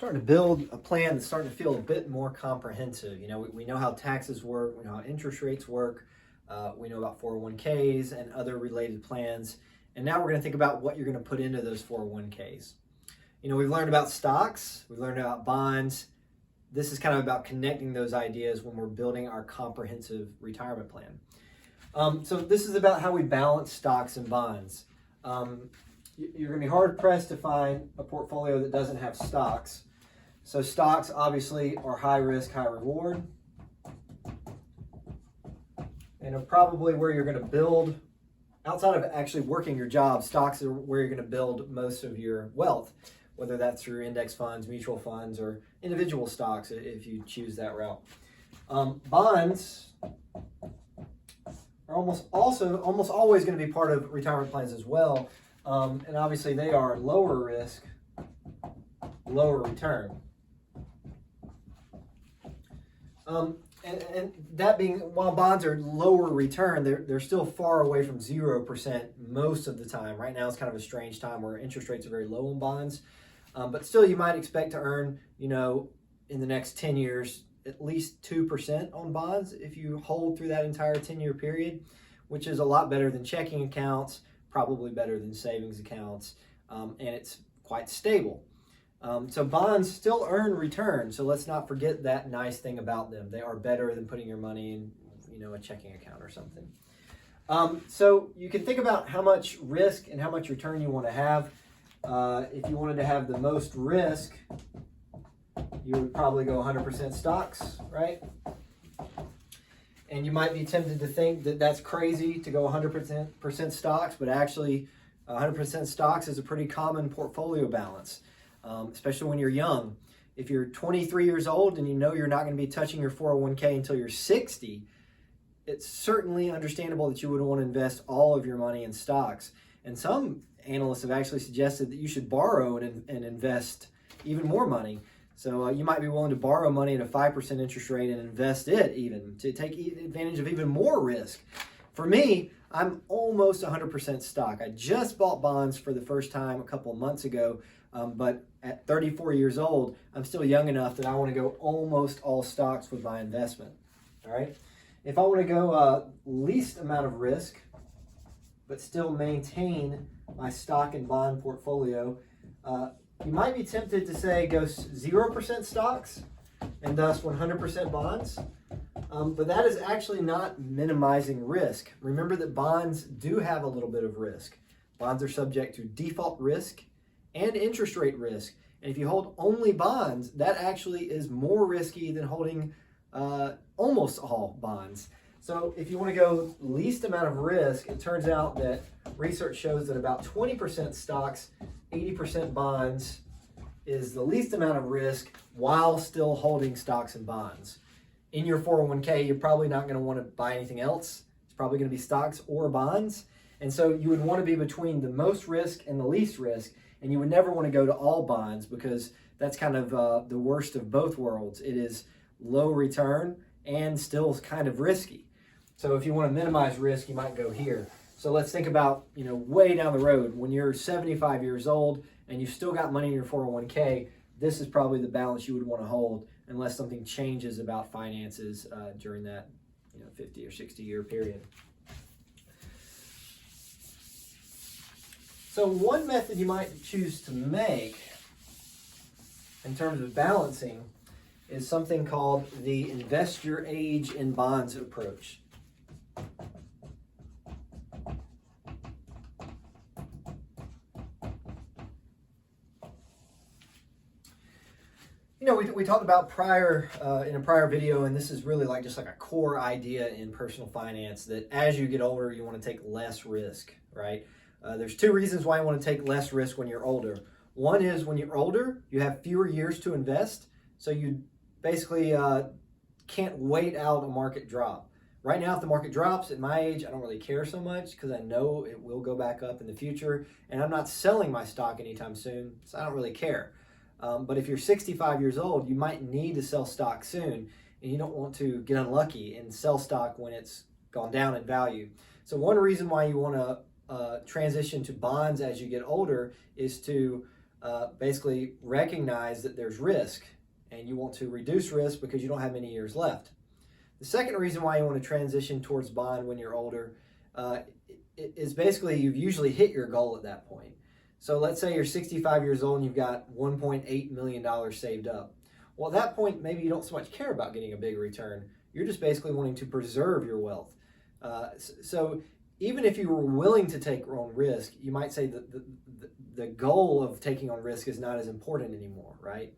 starting to build a plan that's starting to feel a bit more comprehensive. You know, we know how taxes work, we know how interest rates work, we know about 401ks and other related plans. And now we're going to think about what you're going to put into those 401ks. You know, we've learned about stocks, we've learned about bonds. This is kind of about connecting those ideas when we're building our comprehensive retirement plan. So this is about how we balance stocks and bonds. You're going to be hard pressed to find a portfolio that doesn't have stocks. So stocks obviously are high risk, high reward, and are probably where you're going to build, outside of actually working your job, stocks are where you're going to build most of your wealth, whether that's through index funds, mutual funds, or individual stocks if you choose that route. Bonds are almost always going to be part of retirement plans as well. And obviously they are lower risk, lower return. And that being, while bonds are lower return, they're still far away from 0% most of the time. Right now it's kind of a strange time where interest rates are very low on bonds. But still you might expect to earn, you know, in the next 10 years, at least 2% on bonds if you hold through that entire 10-year period, which is a lot better than checking accounts, probably better than savings accounts, and it's quite stable. So bonds still earn return, so let's not forget that nice thing about them. They are better than putting your money in, you know, a checking account or something. So you can think about how much risk and how much return you want to have. If you wanted to have the most risk, you would probably go 100% stocks, right? And you might be tempted to think that that's crazy to go 100% stocks, but actually 100% stocks is a pretty common portfolio balance, especially when you're young. If you're 23 years old and you know you're not going to be touching your 401k until you're 60, it's certainly understandable that you would want to invest all of your money in stocks. And some analysts have actually suggested that you should borrow and invest even more money. So you might be willing to borrow money at a 5% interest rate and invest it even to take advantage of even more risk. For me, I'm almost 100% stock. I just bought bonds for the first time a couple of months ago, but at 34 years old, I'm still young enough that I want to go almost all stocks with my investment. All right. If I want to go least amount of risk, but still maintain my stock and bond portfolio, you might be tempted to say go 0% stocks and thus 100% bonds, but that is actually not minimizing risk. Remember that bonds do have a little bit of risk. Bonds are subject to default risk and interest rate risk. And if you hold only bonds, that actually is more risky than holding almost all bonds. So if you want to go least amount of risk, it turns out that research shows that about 20% stocks, 80% bonds is the least amount of risk while still holding stocks and bonds. In your 401k, you're probably not going to want to buy anything else. It's probably going to be stocks or bonds. And so you would want to be between the most risk and the least risk. And you would never want to go to all bonds because that's kind of the worst of both worlds. It is low return and still kind of risky. So if you want to minimize risk, you might go here. So let's think about, you know, way down the road when you're 75 years old and you've still got money in your 401k, this is probably the balance you would want to hold unless something changes about finances during that, you know, 50 or 60 year period. So one method you might choose to make in terms of balancing is something called the invest your age in bonds approach. You know, we talked about in a prior video, and this is really just like a core idea in personal finance, that as you get older, you want to take less risk, right? There's two reasons why you want to take less risk when you're older. One is when you're older, you have fewer years to invest, so you basically can't wait out a market drop. Right now, if the market drops at my age, I don't really care so much because I know it will go back up in the future, and I'm not selling my stock anytime soon, so I don't really care. But if you're 65 years old, you might need to sell stock soon, and you don't want to get unlucky and sell stock when it's gone down in value. So one reason why you want to transition to bonds as you get older is to basically recognize that there's risk and you want to reduce risk because you don't have many years left. The second reason why you want to transition towards bond when you're older is basically you've usually hit your goal at that point. So let's say you're 65 years old and you've got $1.8 million saved up. Well, at that point, maybe you don't so much care about getting a big return. You're just basically wanting to preserve your wealth. So even if you were willing to take on risk, you might say that the goal of taking on risk is not as important anymore, right?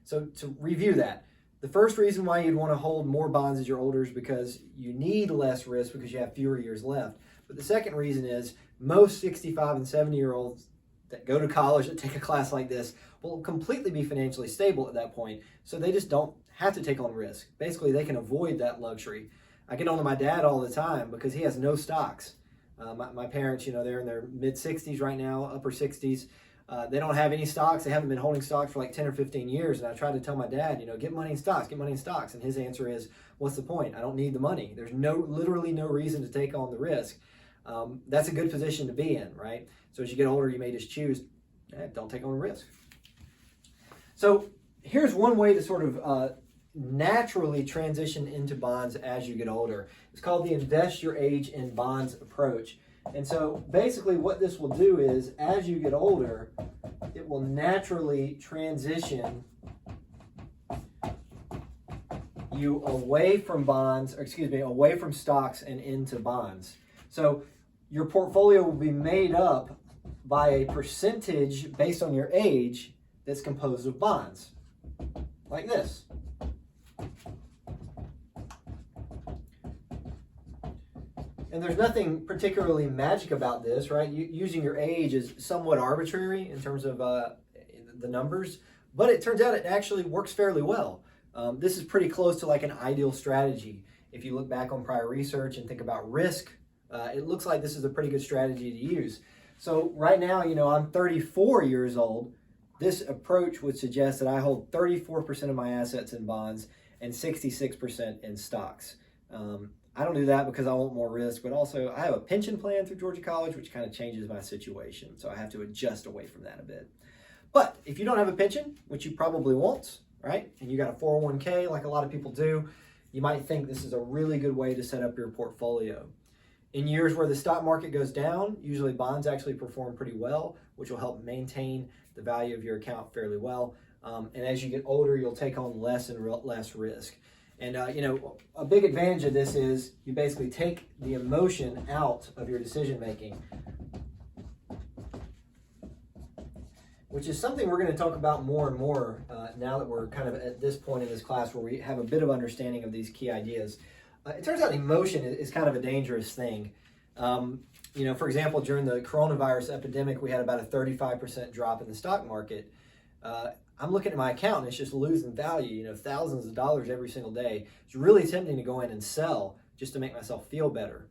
So to review that, the first reason why you'd want to hold more bonds as you're older is because you need less risk because you have fewer years left. But the second reason is most 65 and 70-year-olds that go to college, that take a class like this, will completely be financially stable at that point. So they just don't have to take on risk. Basically, they can avoid that luxury. I get on to my dad all the time because he has no stocks. My parents, they're in their mid-60s right now, upper 60s. They don't have any stocks. They haven't been holding stocks for like 10 or 15 years. And I tried to tell my dad, get money in stocks, get money in stocks. And his answer is, what's the point? I don't need the money. There's literally no reason to take on the risk. That's a good position to be in, right? So as you get older, you may just choose, don't take on risk. So here's one way to sort of naturally transition into bonds as you get older. It's called the invest your age in bonds approach. And so basically what this will do is as you get older, it will naturally transition you away from away from stocks and into bonds. So your portfolio will be made up by a percentage based on your age that's composed of bonds, like this. And there's nothing particularly magic about this, right? Using your age is somewhat arbitrary in terms of the numbers, but it turns out it actually works fairly well. This is pretty close to like an ideal strategy. If you look back on prior research and think about risk, it looks like this is a pretty good strategy to use. So right now, I'm 34 years old. This approach would suggest that I hold 34% of my assets in bonds and 66% in stocks. I don't do that because I want more risk, but also I have a pension plan through Georgia College, which kind of changes my situation. So I have to adjust away from that a bit. But if you don't have a pension, which you probably won't, right? And you got a 401k like a lot of people do, you might think this is a really good way to set up your portfolio. In years where the stock market goes down, usually bonds actually perform pretty well, which will help maintain the value of your account fairly well. And as you get older, you'll take on less and less risk. And, a big advantage of this is you basically take the emotion out of your decision making, which is something we're going to talk about more and more now that we're kind of at this point in this class where we have a bit of understanding of these key ideas. It turns out emotion is kind of a dangerous thing. For example, during the coronavirus epidemic, we had about a 35% drop in the stock market. I'm looking at my account and it's just losing value, thousands of dollars every single day. It's really tempting to go in and sell just to make myself feel better.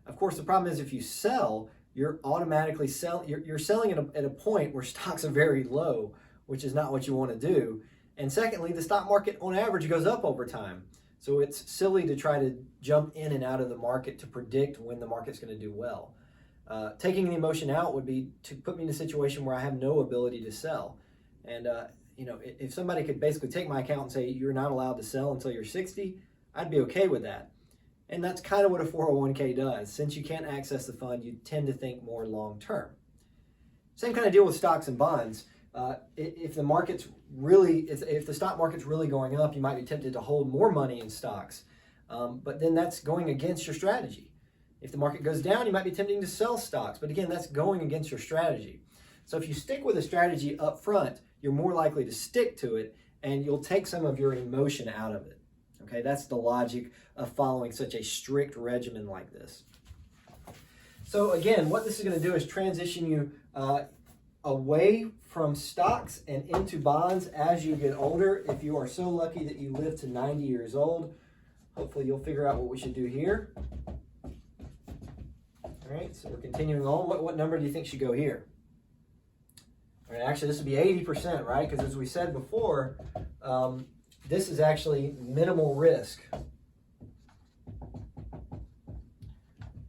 Of course, the problem is if you sell, you're automatically you're selling at a point where stocks are very low, which is not what you want to do. And secondly, the stock market on average goes up over time. So it's silly to try to jump in and out of the market to predict when the market's going to do well. Taking the emotion out would be to put me in a situation where I have no ability to sell. And, if somebody could basically take my account and say, you're not allowed to sell until you're 60, I'd be okay with that. And that's kind of what a 401k does. Since you can't access the fund, you tend to think more long term. Same kind of deal with stocks and bonds. If the stock market's really going up, you might be tempted to hold more money in stocks. But then that's going against your strategy. If the market goes down, you might be tempting to sell stocks. But again, that's going against your strategy. So if you stick with a strategy up front, you're more likely to stick to it and you'll take some of your emotion out of it. Okay, that's the logic of following such a strict regimen like this. So again, what this is going to do is transition you away from stocks and into bonds as you get older. If you are so lucky that you live to 90 years old, hopefully you'll figure out what we should do here. All right, so we're continuing on. What number do you think should go here? All right, actually, this would be 80%, right? Because as we said before, this is actually minimal risk.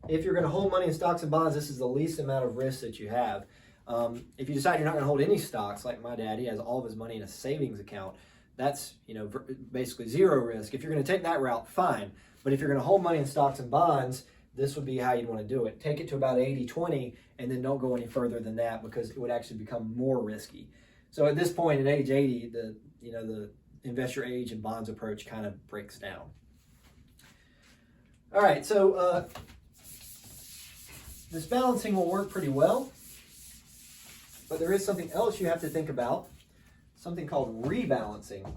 If you're going to hold money in stocks and bonds, this is the least amount of risk that you have. If you decide you're not going to hold any stocks, like my dad, he has all of his money in a savings account. That's, basically zero risk. If you're going to take that route, fine. But if you're going to hold money in stocks and bonds, this would be how you'd want to do it. Take it to about 80-20, and then don't go any further than that, because it would actually become more risky. So at this point, at age 80, the investor age and bonds approach kind of breaks down. All right, so this balancing will work pretty well, but there is something else you have to think about, something called rebalancing.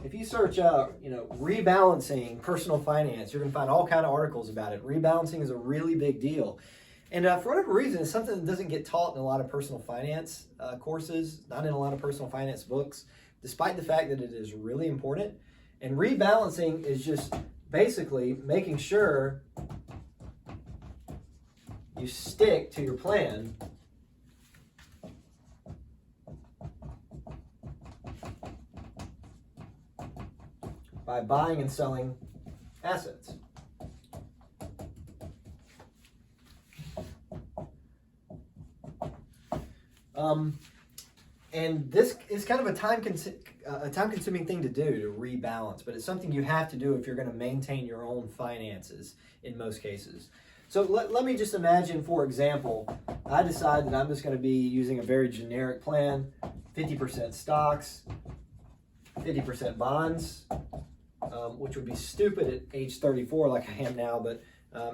If you search rebalancing personal finance, you're going to find all kind of articles about it. Rebalancing is a really big deal. And for whatever reason, it's something that doesn't get taught in a lot of personal finance courses, not in a lot of personal finance books, despite the fact that it is really important. And rebalancing is just basically making sure you stick to your plan by buying and selling assets. And this is kind of a time-consuming thing to do, to rebalance, but it's something you have to do if you're going to maintain your own finances in most cases. So let me just imagine, for example, I decide that I'm just going to be using a very generic plan, 50% stocks, 50% bonds, which would be stupid at age 34 like I am now, but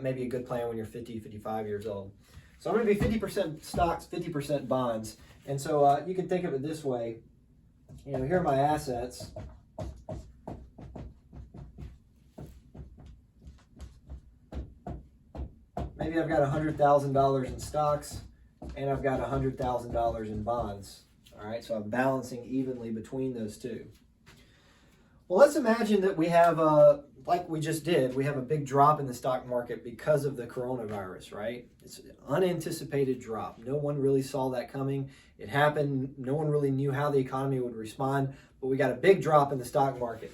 maybe a good plan when you're 50, 55 years old. So I'm going to be 50% stocks, 50% bonds. And so you can think of it this way. Here are my assets. Maybe I've got $100,000 in stocks and I've got $100,000 in bonds. All right, so I'm balancing evenly between those two. Well, let's imagine that we have, like we just did, we have a big drop in the stock market because of the coronavirus, right? It's an unanticipated drop. No one really saw that coming. It happened. No one really knew how the economy would respond, but we got a big drop in the stock market.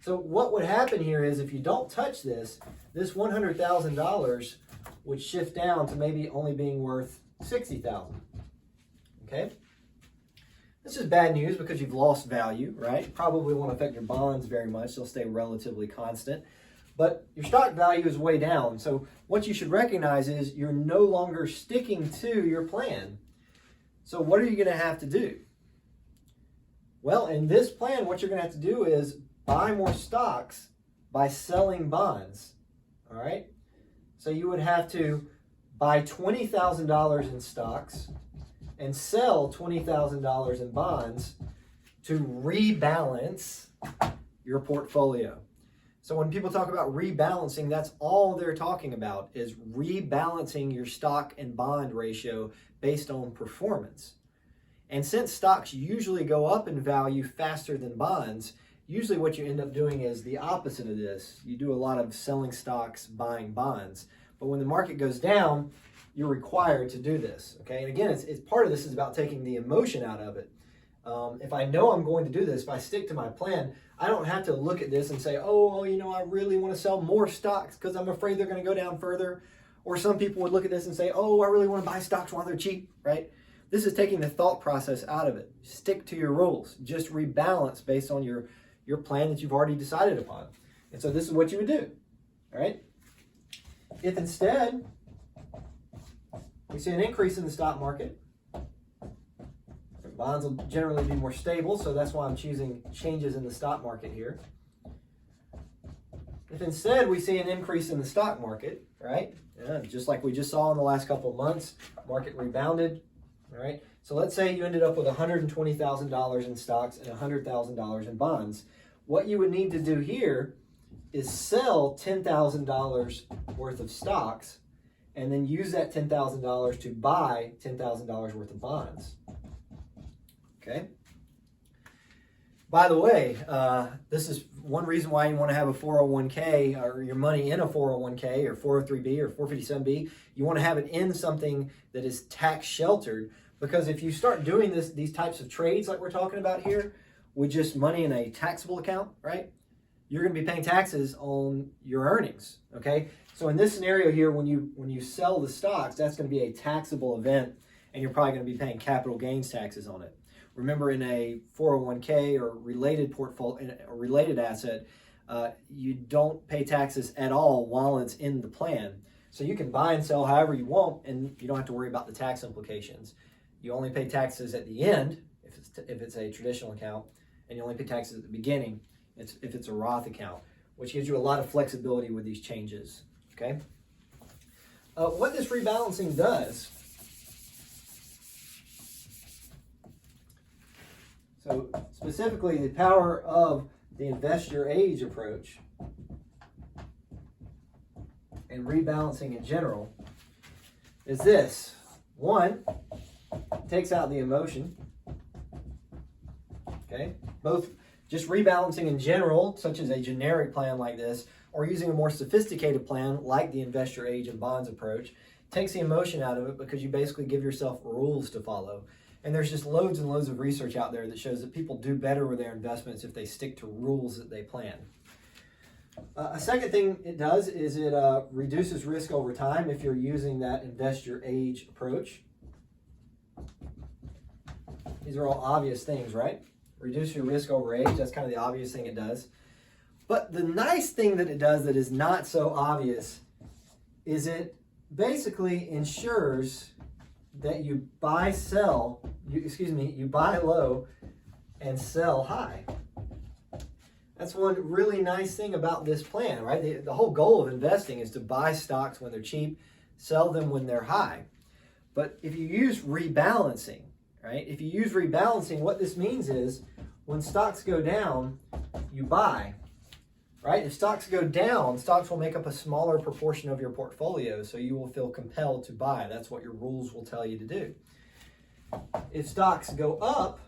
So what would happen here is, if you don't touch this $100,000 would shift down to maybe only being worth $60,000. Okay? This is bad news because you've lost value, right? Probably won't affect your bonds very much. They'll stay relatively constant. But your stock value is way down. So what you should recognize is you're no longer sticking to your plan. So what are you going to have to do? Well, in this plan, what you're going to have to do is buy more stocks by selling bonds. All right? So you would have to buy $20,000 in stocks and sell $20,000 in bonds to rebalance your portfolio. So when people talk about rebalancing, that's all they're talking about, is rebalancing your stock and bond ratio based on performance. And since stocks usually go up in value faster than bonds, usually what you end up doing is the opposite of this. You do a lot of selling stocks, buying bonds. But when the market goes down, you're required to do this, okay? And again, it's part of this is about taking the emotion out of it. If I know I'm going to do this, if I stick to my plan, I don't have to look at this and say, I really want to sell more stocks because I'm afraid they're going to go down further. Or some people would look at this and say, I really want to buy stocks while they're cheap, right? This is taking the thought process out of it. Stick to your rules. Just rebalance based on your plan that you've already decided upon. And so this is what you would do, all right? If instead we see an increase in the stock market, bonds will generally be more stable, so that's why I'm choosing changes in the stock market here. If instead we see an increase in the stock market, right, just like we just saw in the last couple of months, market rebounded, all right? So let's say you ended up with $120,000 in stocks and $100,000 in bonds. What you would need to do here is sell $10,000 worth of stocks and then use that $10,000 to buy $10,000 worth of bonds. Okay? By the way, this is one reason why you want to have a 401k or your money in a 401k or 403b or 457b. You want to have it in something that is tax sheltered, because if you start doing these types of trades like we're talking about here with just money in a taxable account, right? You're going to be paying taxes on your earnings, okay? So in this scenario here, when you sell the stocks, that's going to be a taxable event, and you're probably going to be paying capital gains taxes on it. Remember, in a 401k or related portfolio or related asset, you don't pay taxes at all while it's in the plan. So you can buy and sell however you want, and you don't have to worry about the tax implications. You only pay taxes at the end if it's a traditional account, and you only pay taxes at the beginning if it's a Roth account, which gives you a lot of flexibility with these changes. Okay. What this rebalancing does. So specifically, the power of the invest your age approach and rebalancing in general is this. One, takes out the emotion. Okay, both just rebalancing in general, such as a generic plan like this, or using a more sophisticated plan like the invest your age and bonds approach, takes the emotion out of it because you basically give yourself rules to follow. And there's just loads and loads of research out there that shows that people do better with their investments if they stick to rules that they plan. A second thing it does is it reduces risk over time if you're using that invest your age approach. These are all obvious things, right? Reduce your risk over age, that's kind of the obvious thing it does. But the nice thing that it does that is not so obvious is it basically ensures that you buy low and sell high. That's one really nice thing about this plan, right? The whole goal of investing is to buy stocks when they're cheap, sell them when they're high. But if you use rebalancing, right? If you use rebalancing, what this means is when stocks go down, you buy, right? If stocks go down, stocks will make up a smaller proportion of your portfolio, so you will feel compelled to buy. That's what your rules will tell you to do. If stocks go up,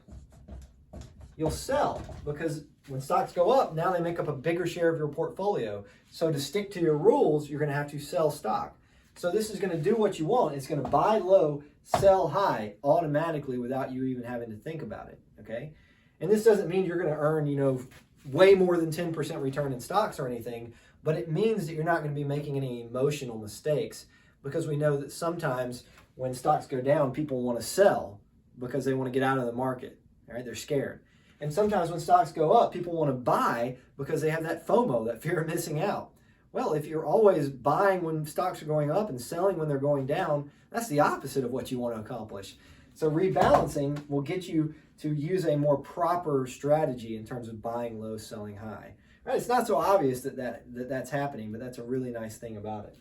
you'll sell, because when stocks go up, now they make up a bigger share of your portfolio. So to stick to your rules, you're going to have to sell stock. So this is going to do what you want. It's going to buy low, sell high automatically without you even having to think about it, okay? And this doesn't mean you're going to earn, way more than 10% return in stocks or anything, but it means that you're not going to be making any emotional mistakes, because we know that sometimes when stocks go down, people want to sell because they want to get out of the market, right? They're scared. And sometimes when stocks go up, people want to buy because they have that FOMO, that fear of missing out. Well, if you're always buying when stocks are going up and selling when they're going down, that's the opposite of what you want to accomplish. So rebalancing will get you to use a more proper strategy in terms of buying low, selling high. Right? It's not so obvious that's happening, but that's a really nice thing about it.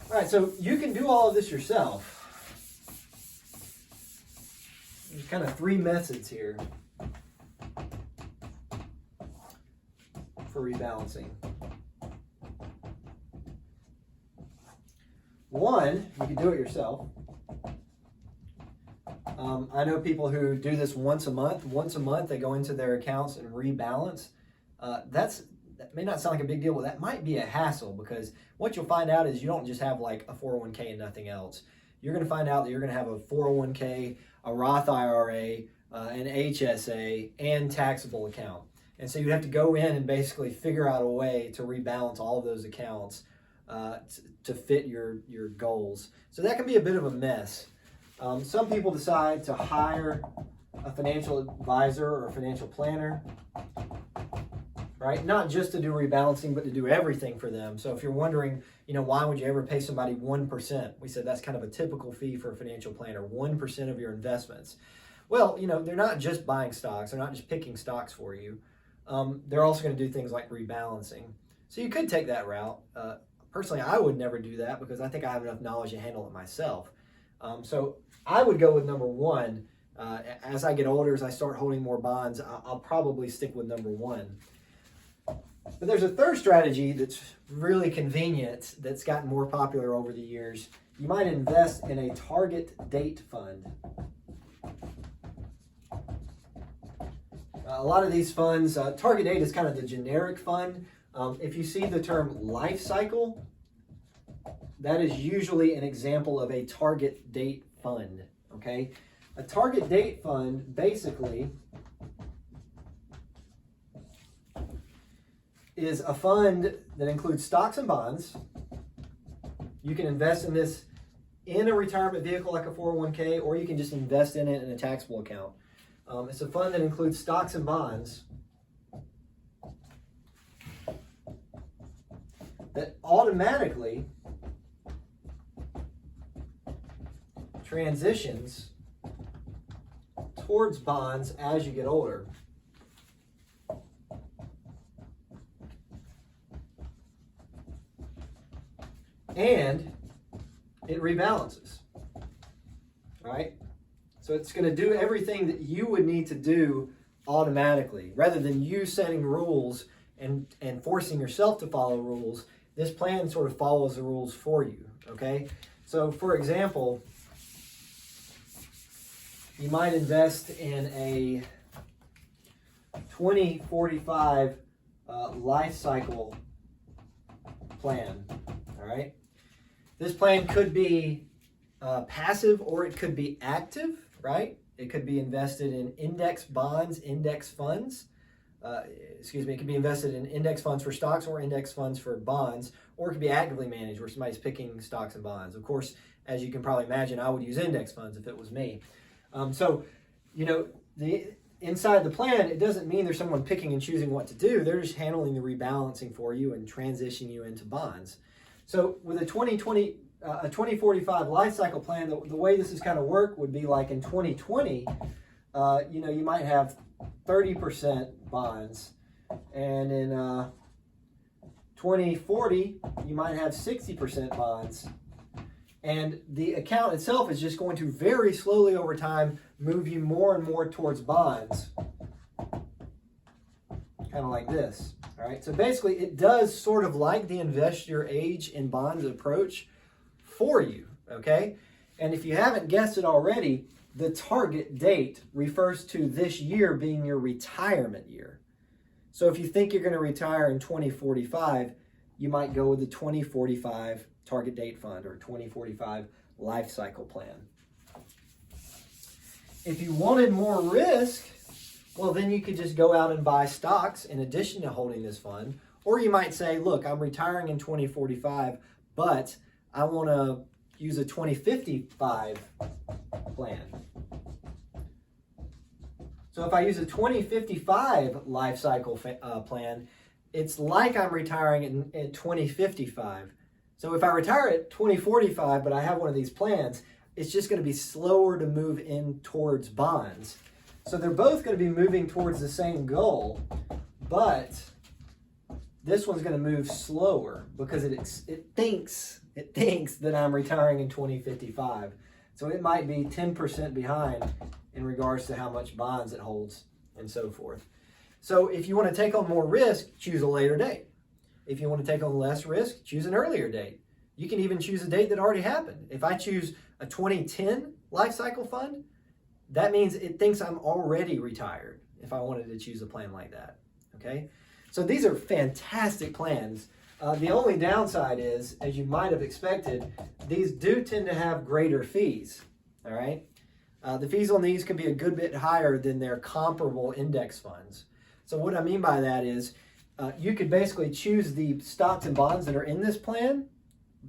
All right, so you can do all of this yourself. There's kind of three methods here for rebalancing. One, you can do it yourself. I know people who do this once a month. Once a month, they go into their accounts and rebalance. That may not sound like a big deal, but that might be a hassle, because what you'll find out is you don't just have like a 401k and nothing else. You're going to find out that you're going to have a 401k, a Roth IRA, an HSA, and taxable account. And so you'd have to go in and basically figure out a way to rebalance all of those accounts to fit your goals. So that can be a bit of a mess. Some people decide to hire a financial advisor or a financial planner, right? Not just to do rebalancing, but to do everything for them. So if you're wondering, why would you ever pay somebody 1%? We said that's kind of a typical fee for a financial planner, 1% of your investments. Well, they're not just buying stocks. They're not just picking stocks for you. They're also going to do things like rebalancing. So you could take that route. Personally, I would never do that because I think I have enough knowledge to handle it myself. So I would go with number one. As I get older, as I start holding more bonds, I'll probably stick with number one. But there's a third strategy that's really convenient that's gotten more popular over the years. You might invest in a target date fund. A lot of these funds, target date is kind of the generic fund. If you see the term life cycle, that is usually an example of a target date fund, okay? A target date fund basically is a fund that includes stocks and bonds. You can invest in this in a retirement vehicle like a 401k, or you can just invest in it in a taxable account. It's a fund that includes stocks and bonds that automatically transitions towards bonds as you get older. And it rebalances, right? So it's going to do everything that you would need to do automatically. Rather than you setting rules and forcing yourself to follow rules, this plan sort of follows the rules for you, okay? So for example, you might invest in a 2045 life cycle plan, all right? This plan could be passive or it could be active, right? It could be invested in index bonds, index funds. It could be invested in index funds for stocks or index funds for bonds, or it could be actively managed where somebody's picking stocks and bonds. Of course, as you can probably imagine, I would use index funds if it was me. So, you know, inside the plan, it doesn't mean there's someone picking and choosing what to do. They're just handling the rebalancing for you and transitioning you into bonds. So with a 2045 life cycle plan, the way this is kind of work would be like in 2020, you might have 30% bonds, and in 2040, you might have 60% bonds. And the account itself is just going to very slowly over time move you more and more towards bonds, kind of like this. All right, so basically it does sort of like the invest your age in bonds approach for you, okay? And if you haven't guessed it already, the target date refers to this year being your retirement year. So if you think you're going to retire in 2045, you might go with the 2045 target date fund or 2045 life cycle plan. If you wanted more risk, well, then you could just go out and buy stocks in addition to holding this fund. Or you might say, look, I'm retiring in 2045, but I want to use a 2055 plan. So if I use a 2055 life cycle plan, it's like I'm retiring in 2055. So if I retire at 2045, but I have one of these plans, it's just going to be slower to move in towards bonds. So they're both going to be moving towards the same goal, but this one's going to move slower because it thinks that I'm retiring in 2055. So it might be 10% behind in regards to how much bonds it holds and so forth. So if you want to take on more risk, choose a later date. If you want to take on less risk, choose an earlier date. You can even choose a date that already happened. If I choose a 2010 life cycle fund, that means it thinks I'm already retired if I wanted to choose a plan like that, okay? So these are fantastic plans. The only downside is, as you might have expected, these do tend to have greater fees, all right? The fees on these can be a good bit higher than their comparable index funds. So what I mean by that is you could basically choose the stocks and bonds that are in this plan,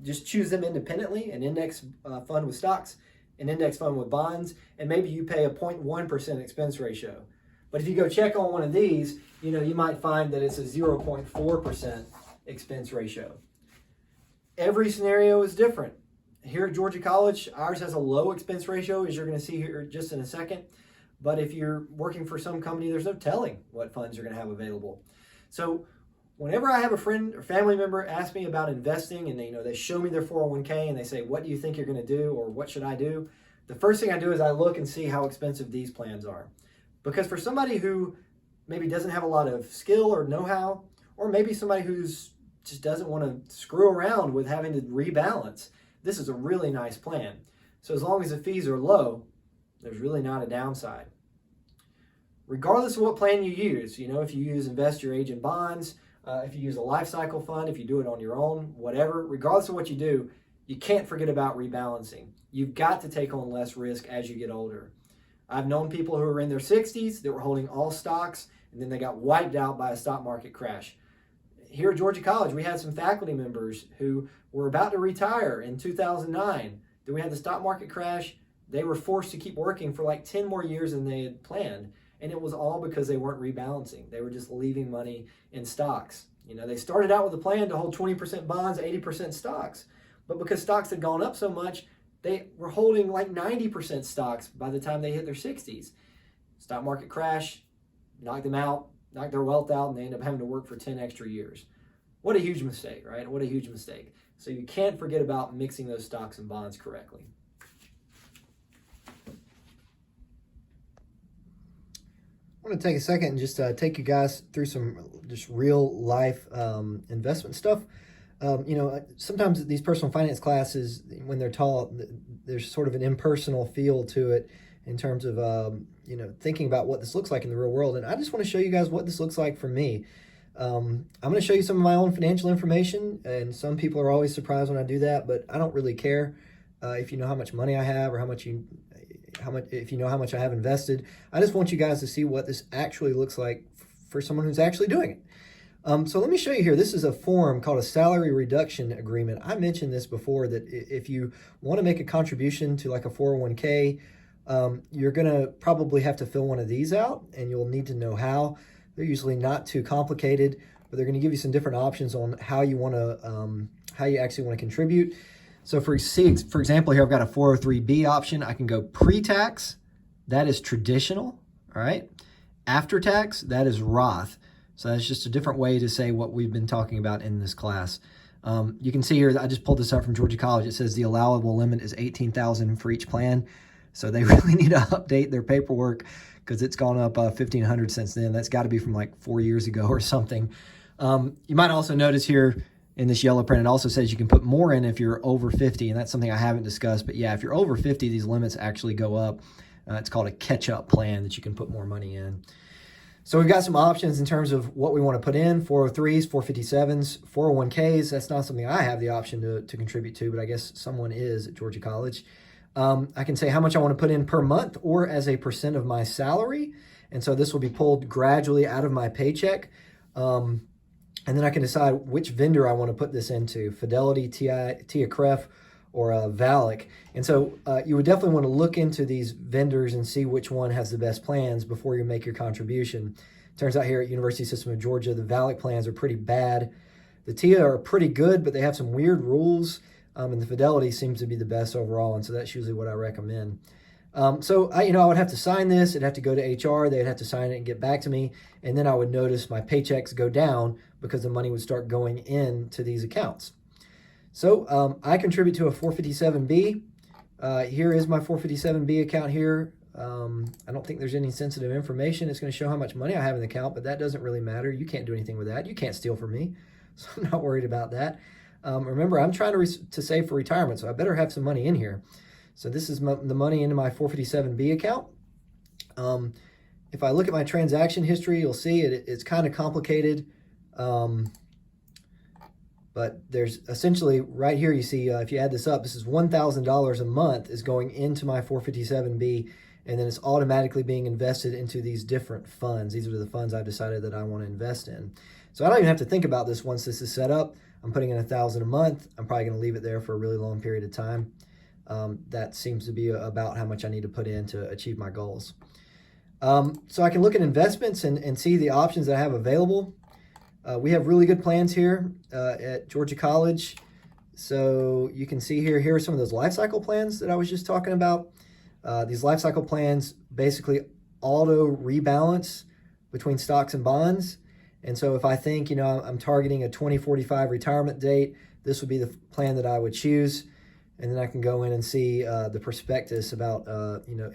just choose them independently, an index fund with stocks, an index fund with bonds, and maybe you pay a 0.1% expense ratio. But if you go check on one of these, you might find that it's a 0.4% expense ratio. Every scenario is different. Here at Georgia College, ours has a low expense ratio, as you're going to see here just in a second. But if you're working for some company, there's no telling what funds you're going to have available. So whenever I have a friend or family member ask me about investing and they show me their 401k and they say, what do you think you're going to do, or what should I do? The first thing I do is I look and see how expensive these plans are. Because for somebody who maybe doesn't have a lot of skill or know-how, or maybe somebody who's just doesn't want to screw around with having to rebalance, this is a really nice plan. So as long as the fees are low, there's really not a downside. Regardless of what plan you use, if you use Invest Your Age in Bonds, if you use a life cycle fund, if you do it on your own, whatever, regardless of what you do, you can't forget about rebalancing. You've got to take on less risk as you get older. I've known people who were in their 60s that were holding all stocks, and then they got wiped out by a stock market crash. Here at Georgia College, we had some faculty members who were about to retire in 2009, Then we had the stock market crash. They were forced to keep working for like 10 more years than they had planned. And it was all because they weren't rebalancing. They were just leaving money in stocks. You know, they started out with a plan to hold 20% bonds, 80% stocks. But because stocks had gone up so much, they were holding like 90% stocks by the time they hit their 60s. Stock market crash, knocked them out, knocked their wealth out, and they end up having to work for 10 extra years. What a huge mistake, right? What a huge mistake. So you can't forget about mixing those stocks and bonds correctly. I want to take a second and just take you guys through some just real life investment stuff. Sometimes these personal finance classes, when they're taught, there's sort of an impersonal feel to it in terms of, thinking about what this looks like in the real world. And I just want to show you guys what this looks like for me. I'm going to show you some of my own financial information, and some people are always surprised when I do that, but I don't really care if you know how much money I have or if you know how much I have invested. I just want you guys to see what this actually looks like for someone who's actually doing it. So let me show you here. This is a form called a salary reduction agreement. I mentioned this before, that if you want to make a contribution to like a 401k, you're going to probably have to fill one of these out, and you'll need to know how. They're usually not too complicated, but they're going to give you some different options on how you want to, how you actually want to contribute. So for example, here I've got a 403B option. I can go pre-tax, that is traditional, all right? After tax, that is Roth. So that's just a different way to say what we've been talking about in this class. You can see here, I just pulled this up from Georgia College. It says the allowable limit is $18,000 for each plan. So they really need to update their paperwork because it's gone up $1,500 since then. That's got to be from like 4 years ago or something. You might also notice here in this yellow print, it also says you can put more in if you're over 50, and that's something I haven't discussed. But yeah, if you're over 50, these limits actually go up. It's called a catch-up plan that you can put more money in. So we've got some options in terms of what we want to put in: 403s, 457s, 401ks. That's not something I have the option to contribute to, but I guess someone is at Georgia College. I can say how much I want to put in per month or as a percent of my salary. And so this will be pulled gradually out of my paycheck. And then I can decide which vendor I want to put this into: Fidelity, TIA Cref, or Valic. And so you would definitely want to look into these vendors and see which one has the best plans before you make your contribution. Turns out here at University System of Georgia, the Valic plans are pretty bad. The TIA are pretty good, but they have some weird rules. And the Fidelity seems to be the best overall, and so that's usually what I recommend. So I would have to sign this. It'd have to go to HR. They'd have to sign it and get back to me, and then I would notice my paychecks go down because the money would start going into these accounts. So I contribute to a 457B. Here is my 457B account here. I don't think there's any sensitive information. It's going to show how much money I have in the account, but that doesn't really matter. You can't do anything with that. You can't steal from me, so I'm not worried about that. Remember, I'm trying to save for retirement, so I better have some money in here. So this is the money into my 457B account. If I look at my transaction history, you'll see it's kind of complicated. But there's essentially right here, you see, if you add this up, this is $1,000 a month is going into my 457B, and then it's automatically being invested into these different funds. These are the funds I've decided that I want to invest in. So I don't even have to think about this once this is set up. I'm putting in $1,000 a month. I'm probably going to leave it there for a really long period of time. That seems to be about how much I need to put in to achieve my goals. So I can look at investments and see the options that I have available. We have really good plans here at Georgia College. So you can see here are some of those life cycle plans that I was just talking about. These life cycle plans basically auto rebalance between stocks and bonds. And so if I think, I'm targeting a 2045 retirement date, this would be the plan that I would choose. And then I can go in and see the prospectus about,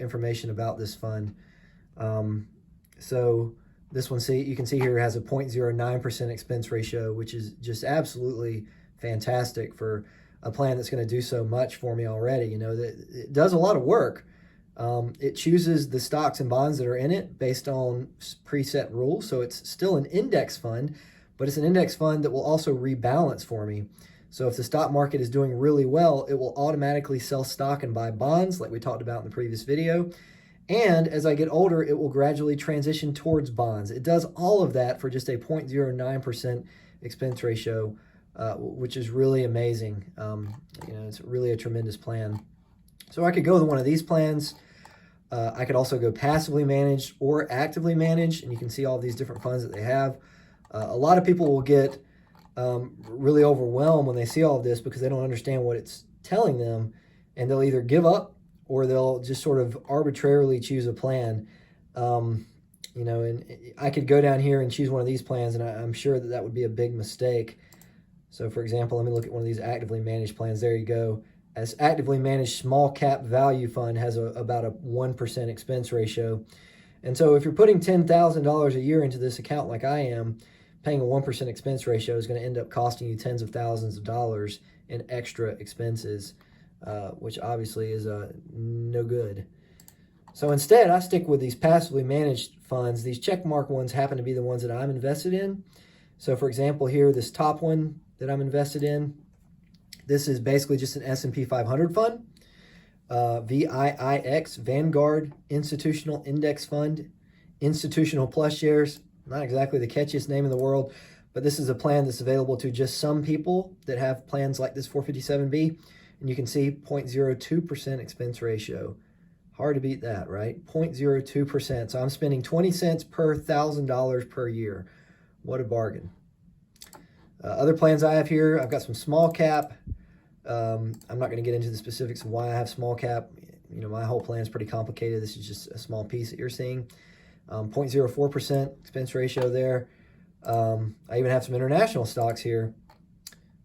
information about this fund. So this one, you can see here, has a 0.09% expense ratio, which is just absolutely fantastic for a plan that's going to do so much for me already. It does a lot of work. It chooses the stocks and bonds that are in it based on preset rules. So it's still an index fund, but it's an index fund that will also rebalance for me. So if the stock market is doing really well, it will automatically sell stock and buy bonds like we talked about in the previous video. And as I get older, it will gradually transition towards bonds. It does all of that for just a 0.09% expense ratio, which is really amazing. It's really a tremendous plan. So I could go with one of these plans. I could also go passively managed or actively managed, and you can see all these different funds that they have. A lot of people will get really overwhelmed when they see all of this because they don't understand what it's telling them, and they'll either give up or they'll just sort of arbitrarily choose a plan. And I could go down here and choose one of these plans, and I'm sure that would be a big mistake. So for example, let me look at one of these actively managed plans. There you go. As actively managed small cap value fund has about a 1% expense ratio. And so if you're putting $10,000 a year into this account like I am, paying a 1% expense ratio is going to end up costing you tens of thousands of dollars in extra expenses, which obviously is no good. So instead, I stick with these passively managed funds. These checkmark ones happen to be the ones that I'm invested in. So for example, here, this top one that I'm invested in, this is basically just an S&P 500 fund, VIIX, Vanguard Institutional Index Fund, Institutional Plus Shares. Not exactly the catchiest name in the world, but this is a plan that's available to just some people that have plans like this 457B. And you can see 0.02% expense ratio. Hard to beat that, right? 0.02%. So I'm spending 20 cents per $1,000 per year. What a bargain. Other plans I have here, I've got some small cap. I'm not going to get into the specifics of why I have small cap. My whole plan is pretty complicated. This is just a small piece that you're seeing. 0.04% expense ratio there. I even have some international stocks here,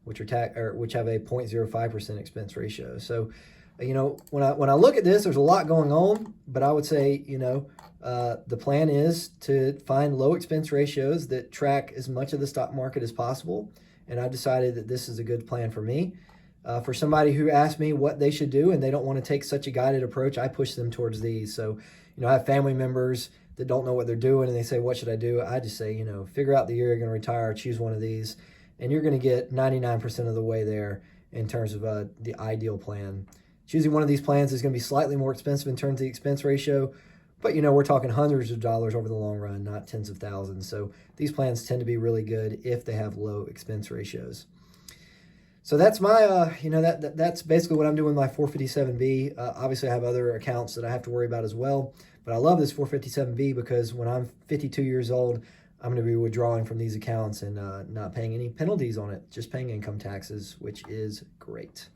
which are which have a 0.05% expense ratio. So, when I look at this, there's a lot going on, but I would say, the plan is to find low expense ratios that track as much of the stock market as possible. And I've decided that this is a good plan for me. For somebody who asks me what they should do and they don't want to take such a guided approach, I push them towards these. So, I have family members that don't know what they're doing and they say, what should I do? I just say, figure out the year you're going to retire, choose one of these, and you're going to get 99% of the way there in terms of the ideal plan. Choosing one of these plans is going to be slightly more expensive in terms of the expense ratio, but we're talking hundreds of dollars over the long run, not tens of thousands. So these plans tend to be really good if they have low expense ratios. So that's my, that's basically what I'm doing with my 457B. Obviously, I have other accounts that I have to worry about as well. But I love this 457B because when I'm 52 years old, I'm going to be withdrawing from these accounts and not paying any penalties on it, just paying income taxes, which is great.